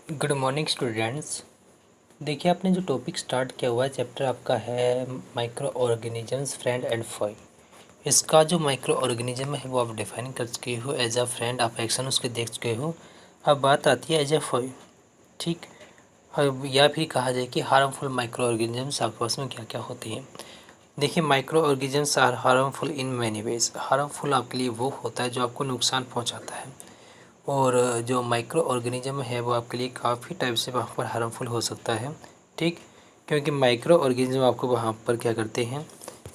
Good morning students. देखिए, आपने जो टॉपिक स्टार्ट किया हुआ है चैप्टर आपका है micro organisms friend and Foy. इसका जो माइक्रो ऑर्गेनिज्म है वो आप डिफाइन कर चुके हो। एज अ फ्रेंड आप एक्शन उसके देख चुके हो। अब बात आती है एज अ फॉय। ठीक। अब या फिर कहा जाए कि हार्मफुल माइक्रो ऑर्गेनिजम्स आपके पास में क्या क्या होती हैं। देखिए, microorganisms are harmful in many ways. Harmful आपके लिए वो होता है जो आपको नुकसान पहुँचाता है, और जो माइक्रो ऑर्गेनिज्म है वो आपके लिए काफ़ी टाइप से वहाँ पर हार्मफुल हो सकता है। ठीक। क्योंकि माइक्रो ऑर्गेनिज्म आपको वहाँ पर क्या करते हैं,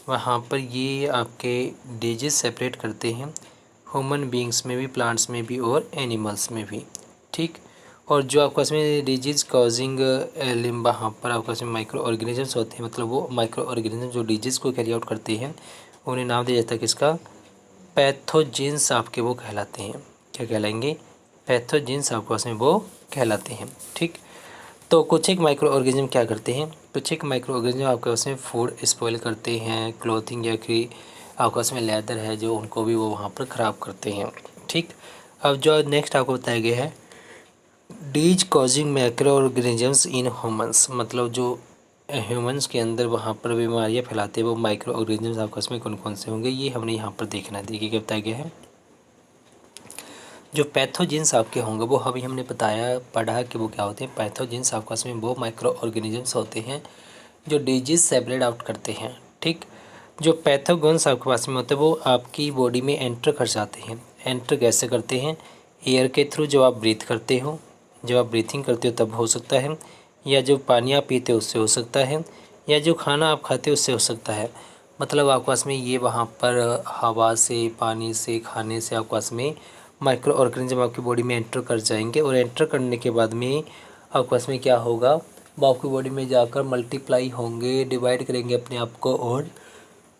वहाँ पर ये आपके डिजीज सेपरेट करते हैं, ह्यूमन बीइंग्स में भी, प्लांट्स में भी और एनिमल्स में भी। ठीक। और जो आपका इसमें डिजीज़ कॉजिंग लिम्ब वहाँ पर आपका इसमें माइक्रो ऑर्गेनिजम्स होते हैं, मतलब वो माइक्रो ऑर्गेनिज्म जो डिजीज़ को कैरी आउट करते हैं उन्हें नाम दिया जाता है किसका, पैथोजेंस आपके वो कहलाते हैं। क्या कहलाएंगे, पैथोजेंस आपको उसमें वो कहलाते हैं। ठीक। तो कुछ एक माइक्रो ऑर्गेनिज्म क्या करते हैं, कुछ एक माइक्रो ऑर्गेनिज्म आपके उसमें फूड स्पॉइल करते हैं, क्लोथिंग या कि आपका उसमें लेदर है जो उनको भी वो वहाँ पर ख़राब करते हैं। ठीक। अब जो नेक्स्ट आपको बताया गया है disease causing micro organisms in humans, मतलब जो ह्यूमंस के अंदर वहाँ पर बीमारियाँ फैलाते हैं वो माइक्रो ऑर्गेनिजम्स आपस में कौन कौन से होंगे, ये हमने यहाँ पर देखना है। देखिए क्या बताया गया है, जो पैथोजेंस आपके होंगे वो अभी हमने बताया पढ़ा कि वो क्या होते हैं। पैथोजेंस आपस में वो माइक्रो ऑर्गेनिजम्स होते हैं जो डिजीज सेपरेट आउट करते हैं। ठीक। जो पैथोगन्स आपके पास में होते हैं वो आपकी बॉडी में एंटर कर जाते हैं। एंटर कैसे करते हैं, एयर के थ्रू, जब आप ब्रीथ करते हो, जब आप ब्रीथिंग करते हो तब हो सकता है, या जो पानी आप पीते हो उससे हो सकता है, या जो खाना आप खाते हो उससे हो सकता है। मतलब आपके पास में ये वहाँ पर हवा से, पानी से, खाने से आपके पास में माइक्रो ऑर्गेनिज्म आपकी बॉडी में एंटर कर जाएंगे, और एंटर करने के बाद में आपके पास में क्या होगा, वो आपकी बॉडी में जाकर मल्टीप्लाई होंगे, डिवाइड करेंगे अपने आप को, और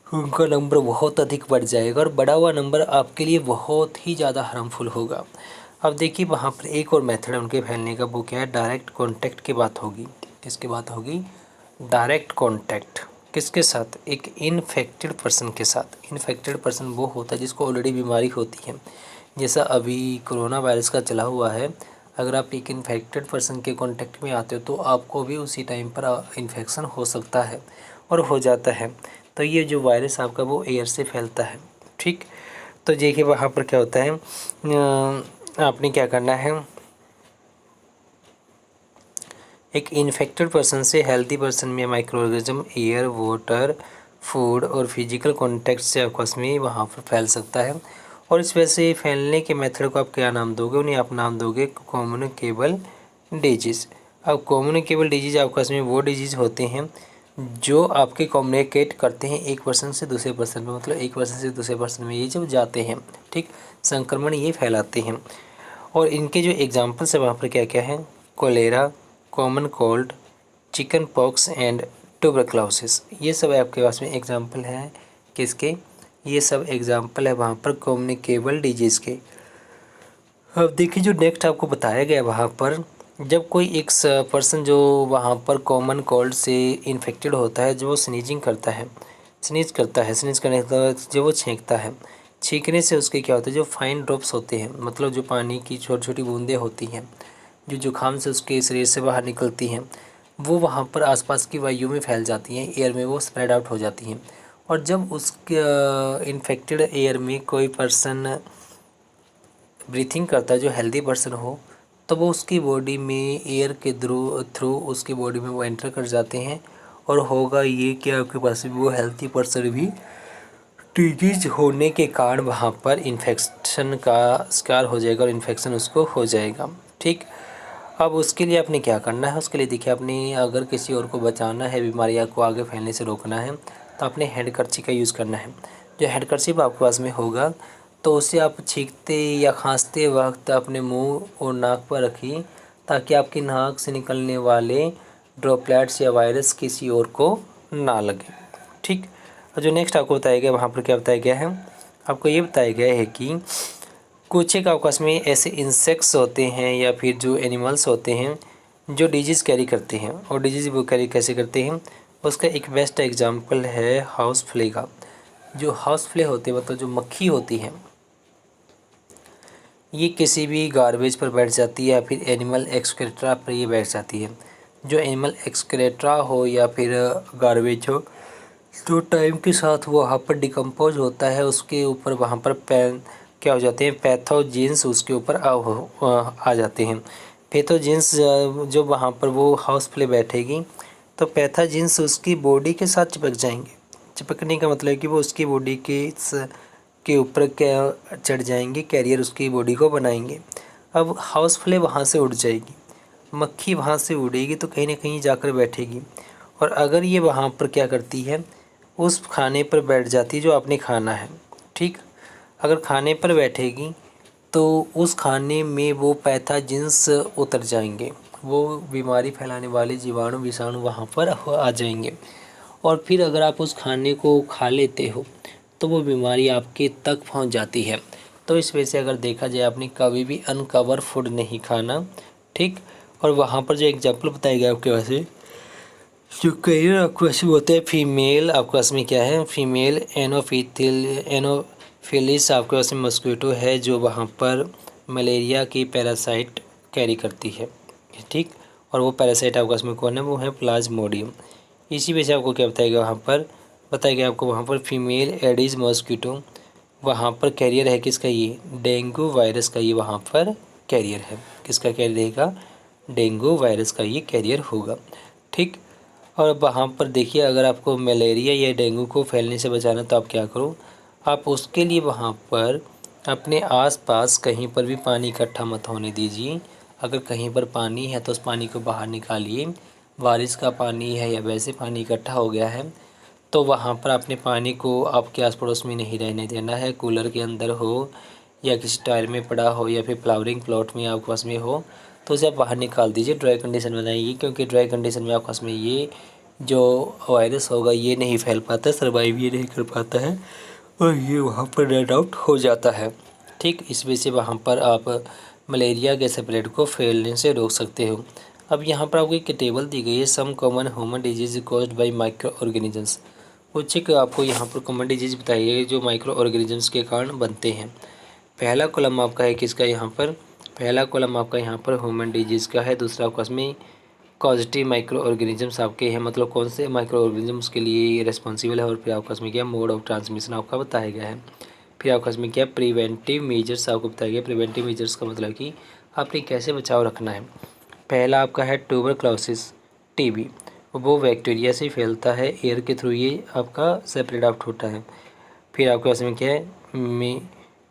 उनका नंबर बहुत अधिक बढ़ जाएगा, और बढ़ा हुआ नंबर आपके लिए बहुत ही ज़्यादा हार्मफुल होगा। अब देखिए वहाँ पर एक और मेथड है उनके फैलने का, वो क्या है, डायरेक्ट कॉन्टैक्ट की बात होगी। किसकी बात होगी, डायरेक्ट कॉन्टैक्ट। किसके साथ, एक इन्फेक्टेड पर्सन के साथ। इन्फेक्टेड पर्सन वो होता है जिसको ऑलरेडी बीमारी होती है, जैसा अभी कोरोना वायरस का चला हुआ है। अगर आप एक इन्फेक्टेड पर्सन के कांटेक्ट में आते हो तो आपको भी उसी टाइम पर इन्फेक्शन हो सकता है और हो जाता है। तो ये जो वायरस आपका वो एयर से फैलता है। ठीक। तो देखिए वहाँ पर क्या होता है, आपने क्या करना है, एक इन्फेक्टेड पर्सन से हेल्दी पर्सन में micro organism air, water, food और फिजिकल कांटेक्ट से आपस में वहाँ पर फैल सकता है। और इस वजह से फैलने के मेथड को आप क्या नाम दोगे, उन्हें आप नाम दोगे कम्युनिकेबल डिजीज़। अब कम्युनिकेबल डिजीज़ आपस में वो डिजीज़ होते हैं जो आपके कम्युनिकेट करते हैं एक पर्सन से दूसरे पर्सन में, मतलब एक पर्सन से दूसरे पर्सन में ये जब जाते हैं। ठीक। संक्रमण ये फैलाते हैं। और इनके जो एग्जाम्पल्स है वहाँ पर क्या क्या है, cholera, common cold, chickenpox and tuberculosis, ये सब आपके पास में एग्जाम्पल हैं। किसके, ये सब एग्जाम्पल है वहाँ पर कम्युनिकेबल डिजीज़ के। अब देखिए जो नेक्स्ट आपको बताया गया वहाँ पर, जब कोई एक पर्सन जो वहाँ पर कॉमन कोल्ड से इन्फेक्टेड होता है, जो वो स्नीजिंग करता है, स्नीज करता है, स्नीज करने के बाद जो वो छींकता है, छींकने से उसके क्या होता है, जो फाइन ड्रॉप्स होते हैं, मतलब जो पानी की छोटी छोटी बूंदें होती हैं जो जुकाम से उसके शरीर से बाहर निकलती हैं, वो वहाँ पर आसपास की वायु में फैल जाती हैं, एयर में वो स्प्रेड आउट हो जाती हैं। और जब उसके इन्फेक्टेड एयर में कोई पर्सन ब्रीथिंग करता है जो हेल्दी पर्सन हो, तो वो उसकी बॉडी में एयर के थ्रू उसकी बॉडी में वो एंटर कर जाते हैं, और होगा ये कि आपके पास भी वो हेल्दी पर्सन भी डिजीज होने के कारण वहाँ पर इन्फेक्शन का शिकार हो जाएगा और इन्फेक्शन उसको हो जाएगा। ठीक। अब उसके लिए आपने क्या करना है, उसके लिए देखिए आपने अगर किसी और को बचाना है, बीमारियाँ को आगे फैलने से रोकना है, तो आपने हैंडकर्ची का यूज़ करना है। जो हैंडकर्चीप आपके पास में होगा तो उसे आप छींकते या खांसते वक्त अपने मुंह और नाक पर रखिए, ताकि आपकी नाक से निकलने वाले ड्रॉपलेट्स या वायरस किसी और को ना लगे। ठीक। और जो नेक्स्ट आपको बताया गया वहाँ पर क्या बताया गया है, आपको ये बताया गया है कि कुछ एक आपस में ऐसे इंसेक्ट्स होते हैं या फिर जो एनिमल्स होते हैं जो डिजीज़ कैरी करते हैं, और डिजीज़ वो कैरी कैसे करते हैं, उसका एक बेस्ट एग्जांपल है हाउस फ्ले का। जो हाउस फ्ले होते हैं, मतलब जो मक्खी होती है, ये किसी भी गार्बेज पर बैठ जाती है या फिर एनिमल एक्सक्रीटा पर ये बैठ जाती है। जो एनिमल एक्सक्रीटा हो या फिर गार्बेज हो, तो टाइम के साथ वो वहाँ पर डिकम्पोज होता है, उसके ऊपर वहाँ पर क्या हो जाते हैं, पैथोजेंस उसके ऊपर आ जाते हैं। पैथोजेंस जो वहाँ पर वो हाउसफ्ले बैठेगी तो पैथोजेंस उसकी बॉडी के साथ चिपक जाएंगे। चिपकने का मतलब है कि वो उसकी बॉडी के ऊपर क्या चढ़ जाएंगे, कैरियर उसकी बॉडी को बनाएंगे। अब हाउसफ्ले वहाँ से उड़ जाएगी, मक्खी वहाँ से उड़ेगी तो कहीं ना कहीं जाकर बैठेगी। और अगर ये वहाँ पर क्या करती है, उस खाने पर बैठ जाती है जो आपने खाना है, ठीक। अगर खाने पर बैठेगी तो उस खाने में वो पैथोजेंस उतर जाएंगे, वो बीमारी फैलाने वाले जीवाणु विषाणु वहाँ पर आ जाएंगे। और फिर अगर आप उस खाने को खा लेते हो तो वो बीमारी आपके तक पहुँच जाती है। तो इस वजह से अगर देखा जाए, आपने कभी भी अनकवर फूड नहीं खाना, ठीक। और वहाँ पर जो एग्जाम्पल बताया गया आपके पास में, जो कई आपके पास में होते हैं फीमेल, आपके पास में क्या है, फीमेल एनोफिलिस आपके पास में मस्कीटो है जो वहाँ पर मलेरिया की पैरासाइट कैरी करती है, ठीक। और वो पैरासाइट आपके पास में कौन है, वो है प्लाज्मोडियम। इसी वजह से आपको क्या बताया गया, वहाँ पर बताया गया आपको, वहाँ पर फीमेल एडिस मॉस्किटो वहाँ पर कैरियर है किसका, ये डेंगू वायरस का, ये वहाँ पर कैरियर है। किसका कैरियर रहेगा, डेंगू वायरस का ये कैरियर होगा, ठीक। और वहाँ पर देखिए, अगर आपको मलेरिया या डेंगू को फैलने से बचाना तो आप क्या करो, आप उसके लिए वहाँ पर अपने आसपास कहीं पर भी पानी इकट्ठा मत होने दीजिए। अगर कहीं पर पानी है तो उस पानी को बाहर निकालिए। बारिश का पानी है या वैसे पानी इकट्ठा हो गया है तो वहाँ पर अपने पानी को आपके आस पड़ोस में नहीं रहने देना है। कूलर के अंदर हो या किसी टायर में पड़ा हो या फिर फ्लावरिंग प्लॉट में आपके पास में हो तो उसे आप बाहर निकाल दीजिए, ड्राई कंडीशन में बनाइए, क्योंकि ड्राई कंडीशन में आपके पास में ये जो वायरस होगा ये नहीं फैल पाता, सर्वाइव ये नहीं कर पाता है और ये वहाँ पर डेड आउट हो जाता है, ठीक। इस वजह से वहाँ पर आप मलेरिया के स्प्रेड को फैलने से रोक सकते हो। अब यहाँ पर आपको एक टेबल दी गई है, some common human disease caused by microorganisms. कुछ एक आपको यहाँ पर कॉमन डिजीज बताइए है जो माइक्रो ऑर्गेनिजम्स के कारण बनते हैं। पहला कॉलम आपका है किसका, यहाँ पर पहला कॉलम आपका यहाँ पर ह्यूमन डिजीज का है। दूसरा आपका इसमें पॉजिटिव माइक्रो ऑर्गेनिजम्स आपके हैं, मतलब कौन से माइक्रो ऑर्गेनिजम्स के लिए ये रिस्पॉन्सिबल है। और फिर आपका इसमें क्या मोड ऑफ ट्रांसमिशन आपका बताया गया है। फिर आपका इसमें क्या प्रिवेंटिव मेजर्स आपको बताया गया। प्रिवेंटिव मेजर्स का मतलब कि आपने कैसे बचाव रखना है। पहला आपका है ट्यूबरक्लोसिस, टीबी, वो बैक्टीरिया से फैलता है, एयर के थ्रू ये आपका सेपरेट आउट होता है। फिर आपके पास में क्या है,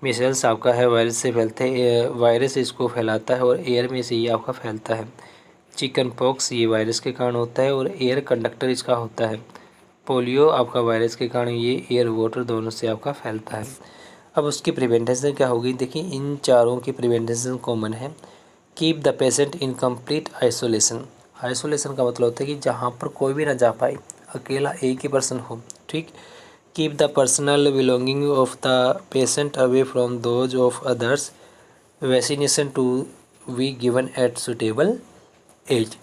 मिसल्स आपका है, वायरस से फैलते हैं, वायरस इसको फैलाता है और एयर में से ये आपका फैलता है। चिकन पॉक्स ये वायरस के कारण होता है और एयर कंडक्टर इसका होता है। पोलियो आपका वायरस के कारण ये एयर वाटर दोनों से आपका फैलता है। अब उसकी प्रिवेंशन क्या होगी, देखिए इन चारों की प्रिवेंशन कॉमन है। Keep the patient in complete isolation. Isolation का मतलब होता है कि जहाँ पर कोई भी ना जा पाए, अकेला एक ही पर्सन हो, ठीक। Keep the personal belonging of the patient away from those of others. Vaccination to be given at suitable age.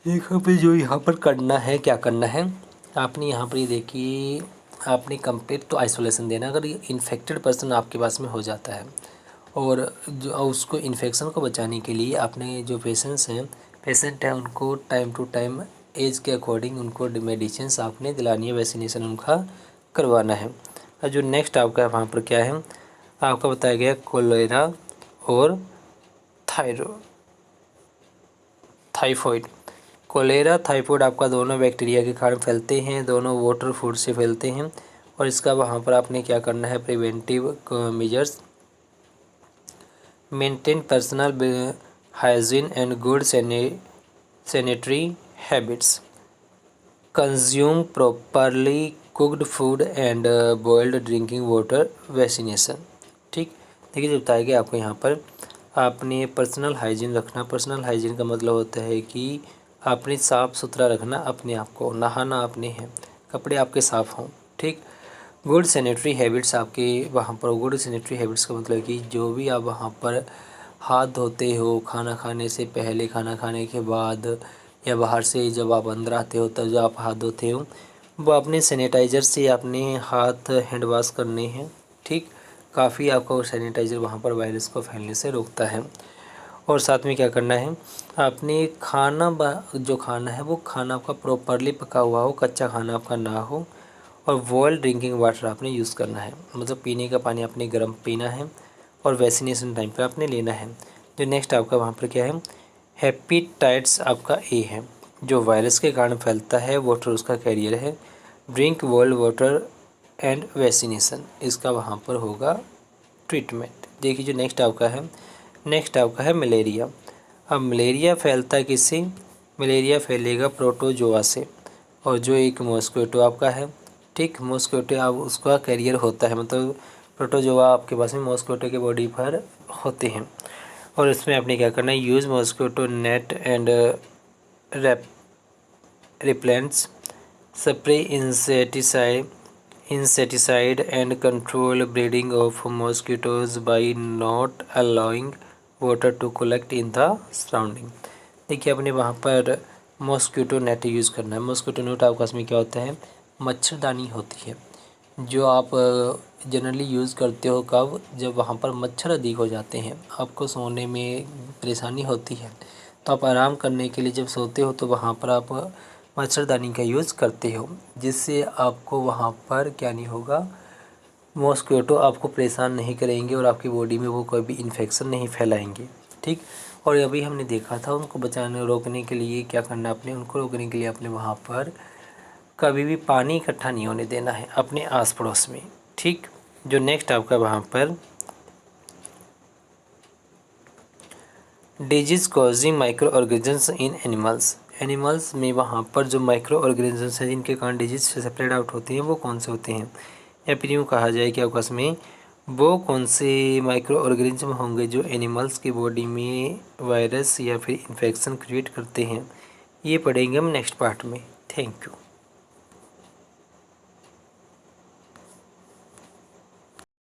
यहाँ पे जो यहाँ पर करना है, क्या करना है, आपने यहाँ पर ये देखिए, आपने कंप्लीट तो आइसोलेशन देना। अगर ये इन्फेक्टेड पर्सन आपके पास में हो जाता है और जो उसको इन्फेक्शन को बचाने के लिए आपने जो पेशेंट हैं उनको टाइम टू टाइम एज के अकॉर्डिंग उनको मेडिसिन आपने दिलानी है, वैक्सीनेशन उनका करवाना है। और जो नेक्स्ट आपका वहाँ पर क्या है, आपका बताया गया कोलेरा और थाइफॉइड। कोलेरा थाइफॉइड आपका दोनों बैक्टीरिया के कारण फैलते हैं, दोनों वाटर फूड से फैलते हैं। और इसका वहाँ पर आपने क्या करना है, preventive measures, maintain personal hygiene and good sanitary habits, consume properly cooked food and boiled drinking water, vaccination, ठीक। देखिए जो बताया गया आपको यहाँ पर, आपने पर्सनल हाइजीन रखना। पर्सनल हाइजीन का मतलब होता है कि आपने साफ़ सुथरा रखना अपने आप को, नहाना आपने है, कपड़े आपके साफ़ हों, ठीक। गुड सैनिटरी हैबिट्स आपके वहाँ पर, गुड सैनिटरी हैबिट्स का मतलब कि जो भी आप वहाँ पर हाथ धोते हो, खाना खाने से पहले, खाना खाने के बाद, या बाहर से जब आप अंदर आते हो तब जो आप हाथ धोते हो वो अपने सैनिटाइज़र से अपने हाथ हैंड वॉश करने हैं, ठीक। काफ़ी आपका वो सैनिटाइज़र वहाँ पर वायरस को फैलने से रोकता है। और साथ में क्या करना है, आपने जो खाना है वो खाना आपका प्रॉपरली पका हुआ हो, कच्चा खाना आपका ना हो, और बॉइल्ड ड्रिंकिंग वाटर आपने यूज़ करना है, मतलब पीने का पानी आपने गर्म पीना है, और वैक्सीनेशन टाइम पर आपने लेना है। जो नेक्स्ट आपका वहाँ पर क्या है, हेपेटाइटिस आपका ए है, जो वायरस के कारण फैलता है, वाटर उसका कैरियर है। Drink boiled water and vaccination, इसका वहाँ पर होगा ट्रीटमेंट। देखिए जो नेक्स्ट आपका है मलेरिया। अब मलेरिया फैलता किससे, मलेरिया फैलेगा प्रोटोजोआ से, और जो एक मॉस्क्वीटो आपका है, ठीक, मॉस्क्वीटो आप उसका कैरियर होता है, मतलब प्रोटोजोआ आपके पास में मॉस्क्वीटो के बॉडी पर होते हैं। और इसमें आपने क्या करना है, use mosquito net and repellents, spray insecticide and control breeding of mosquitoes by not allowing water to collect in the surrounding। देखिए अपने वहाँ पर मॉस्क्वीटो नेट यूज़ करना है। मॉस्क्वीटो नेट आपके पास में क्या होता है, मच्छरदानी होती है, जो आप जनरली यूज़ करते हो कब, जब वहाँ पर मच्छर अधिक हो जाते हैं, आपको सोने में परेशानी होती है, तो आप आराम करने के लिए जब सोते हो तो वहाँ पर आप मच्छरदानी का यूज़ करते हो, जिससे आपको वहाँ पर क्या नहीं होगा, मॉस्क्वीटो आपको परेशान नहीं करेंगे और आपकी बॉडी में वो कोई भी इन्फेक्शन नहीं फैलाएंगे, ठीक। और अभी हमने देखा था उनको रोकने के लिए क्या करना, आपने उनको रोकने के लिए आपने वहाँ पर कभी भी पानी इकट्ठा नहीं होने देना है अपने आस पड़ोस में, ठीक। जो नेक्स्ट आपका वहाँ पर डिजीज़ कॉजिंग माइक्रो ऑर्गेनिजम्स इन एनिमल्स में वहाँ पर जो माइक्रो ऑर्गेनिजम्स हैं जिनके कारण डिजीज से सेपरेट आउट होती हैं, वो कौन से होते हैं, या फिर यूँ कहा जाए कि आपस में वो कौन से माइक्रो ऑर्गेनिज्म होंगे जो एनिमल्स की बॉडी में वायरस या फिर इन्फेक्शन क्रिएट करते हैं, ये पढ़ेंगे हम नेक्स्ट पार्ट में। Thank you.